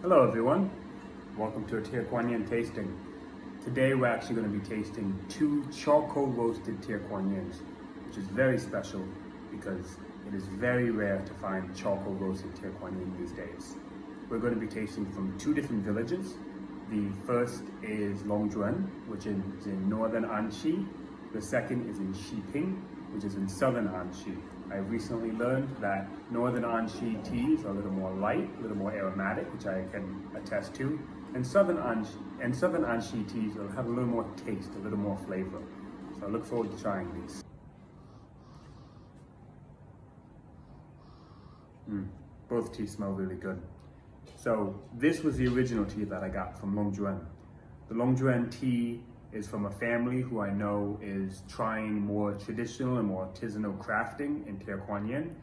Hello everyone, welcome to a Tie Guan Yin tasting. Today we're actually going to be tasting 2 charcoal roasted Tie Guan Yins, which is very special because it is very rare to find charcoal roasted Tie Guan Yin these days. We're going to be tasting from 2 different villages. The first is Long Juan, which is in northern Anxi. The second is in Xiping, which is in southern Anxi. I recently learned that northern Anxi teas are a little more light, a little more aromatic, which I can attest to. And southern Anxi teas will have a little more taste, a little more flavor. So I look forward to trying these. Both teas smell really good. So this was the original tea that I got from Long Juan. The Long Juan tea is from a family who I know is trying more traditional and more artisanal crafting in Tie Guan Yin.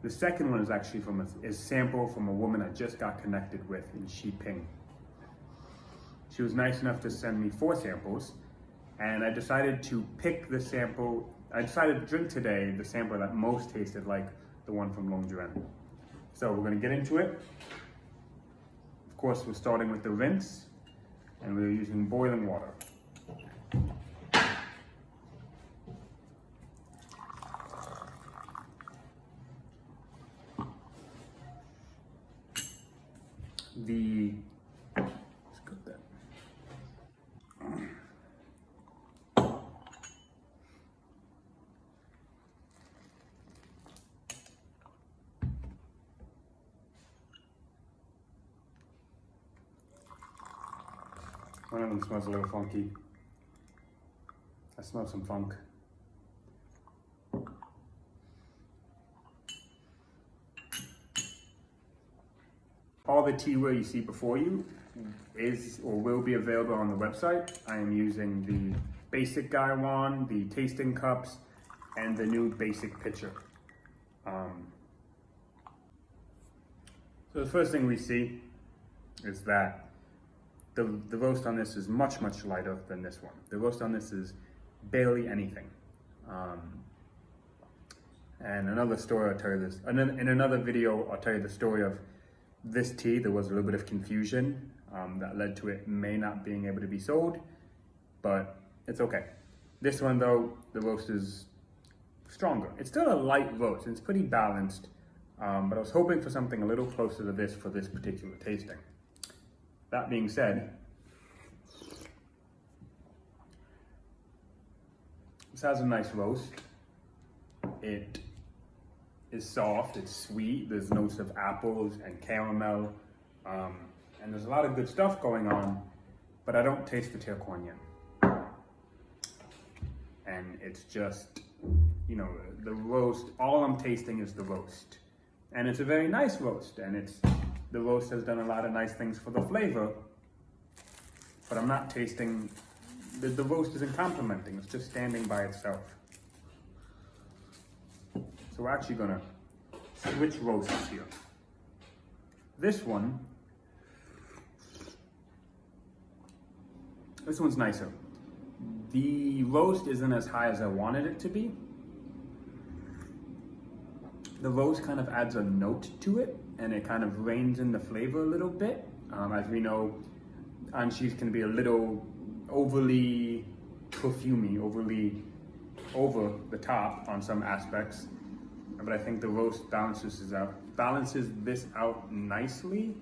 The second one is actually from a sample from a woman I just got connected with in Xiping. She was nice enough to send me 4 samples, and I decided to pick the sample. I decided to drink today the sample that most tasted like the one from Long Juan. So we're gonna get into it. Of course, we're starting with the rinse, and we're using boiling water. Let's cook that. One of them smells a little funky. I smell some funk. All the teaware you see before you is or will be available on the website. I am using the basic gaiwan, the tasting cups, and the new basic pitcher. So the first thing we see is that the roast on this is much lighter than this one. The roast on this is barely anything. And another story, I'll tell you this. And then in another video, I'll tell you the story of this tea. There was a little bit of confusion that led to it may not being able to be sold, but it's okay. This one though, the roast is stronger. It's still a light roast, and it's pretty balanced, but I was hoping for something a little closer to this for this particular tasting. That being said, this has a nice roast. It is soft, it's sweet, there's notes of apples and caramel, and there's a lot of good stuff going on, but I don't taste the Tie Guan Yin. And it's just, you know, the roast, all I'm tasting is the roast. And it's a very nice roast, and the roast has done a lot of nice things for the flavor, but I'm not tasting, the roast isn't complimenting, it's just standing by itself. So we're actually gonna switch roasts here. This one's nicer. The roast isn't as high as I wanted it to be. The roast kind of adds a note to it, and it kind of reins in the flavor a little bit. As we know, Anxis can be a little overly perfumey, overly over the top on some aspects. But I think the roast balances this out nicely.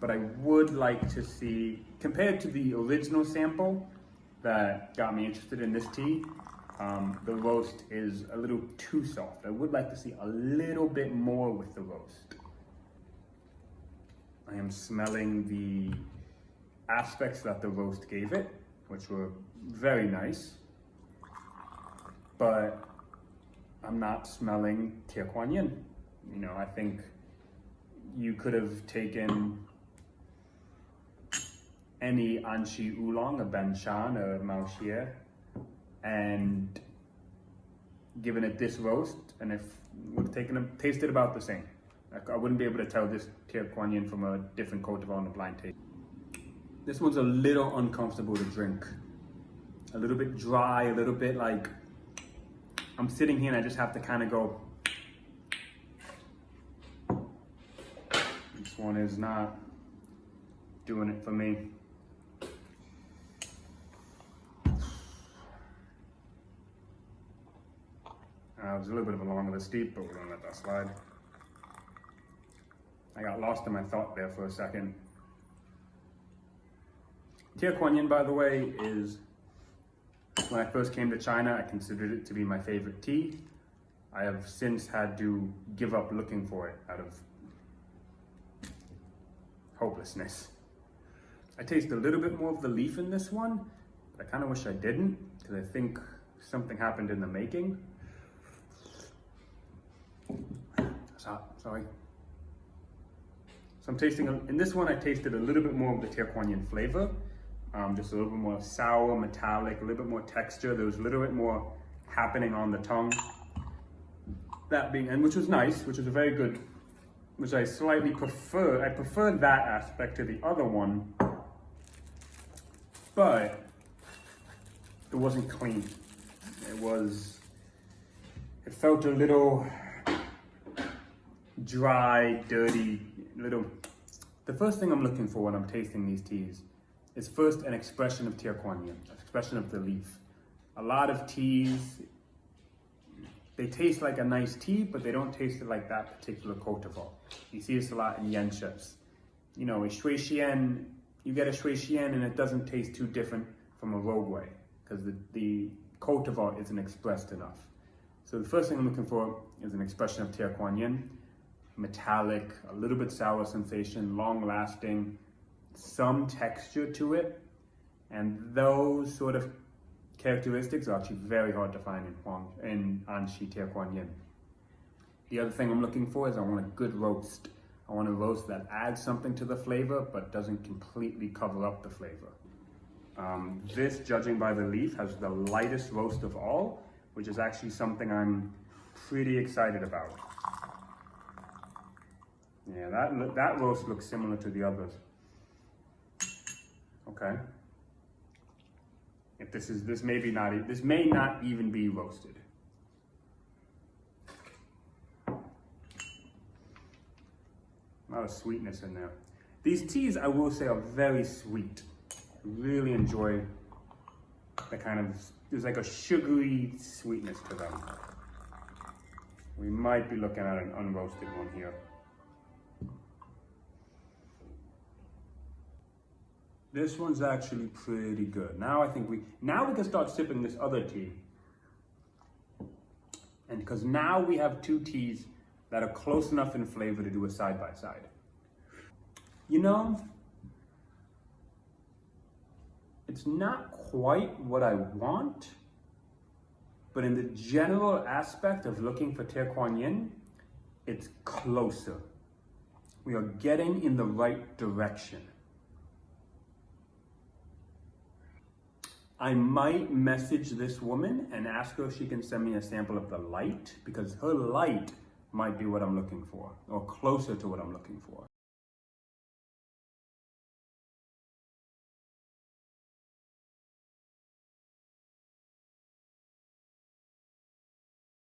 But I would like to see, compared to the original sample that got me interested in this tea, the roast is a little too soft. I would like to see a little bit more with the roast. I am smelling the aspects that the roast gave it, which were very nice, but I'm not smelling Tie Guan Yin. You know, I think you could have taken any Anxi oolong, a Banshan, or a Mao Xie, and given it this roast, and if would have tasted about the same. I wouldn't be able to tell this Tie Guan Yin from a different cultivar on the blind taste. This one's a little uncomfortable to drink. A little bit dry, a little bit like, I'm sitting here and I just have to kind of go. This one is not doing it for me. It was a little bit of a long of a steep, but we're gonna let that slide. I got lost in my thought there for a second. Tie Guan Yin, by the way, is, when I first came to China, I considered it to be my favorite tea. I have since had to give up looking for it out of hopelessness. I taste a little bit more of the leaf in this one, but I kind of wish I didn't, because I think something happened in the making. It's hot, sorry. So I'm tasting, in this one I tasted a little bit more of the Tie Guan Yin flavor. Just a little bit more sour, metallic, a little bit more texture. There was a little bit more happening on the tongue. That being, and which was nice, which was a very good, which I slightly prefer. I prefer that aspect to the other one, but it wasn't clean. It felt a little dry, dirty, the first thing I'm looking for when I'm tasting these teas is first an expression of Tie Guan Yin, an expression of the leaf. A lot of teas, they taste like a nice tea, but they don't taste it like that particular cultivar. You see this a lot in yanshas. You know, a shui xian, you get a shui xian and it doesn't taste too different from a rogueway because the cultivar isn't expressed enough. So the first thing I'm looking for is an expression of Tie Guan Yin. Metallic, a little bit sour sensation, long lasting, some texture to it. And those sort of characteristics are actually very hard to find in Anxi Tie Guan Yin. The other thing I'm looking for is I want a good roast. I want a roast that adds something to the flavor, but doesn't completely cover up the flavor. This, judging by the leaf, has the lightest roast of all, which is actually something I'm pretty excited about. Yeah, that roast looks similar to the others. Okay. If this may not even be roasted. A lot of sweetness in there. These teas, I will say, are very sweet. I really enjoy the kind of, there's like a sugary sweetness to them. We might be looking at an unroasted one here. This one's actually pretty good. Now I think we can start sipping this other tea. And because now we have two teas that are close enough in flavor to do a side by side. You know, it's not quite what I want, but in the general aspect of looking for Tie Guan Yin, it's closer. We are getting in the right direction. I might message this woman and ask her if she can send me a sample of the light, because her light might be what I'm looking for, or closer to what I'm looking for.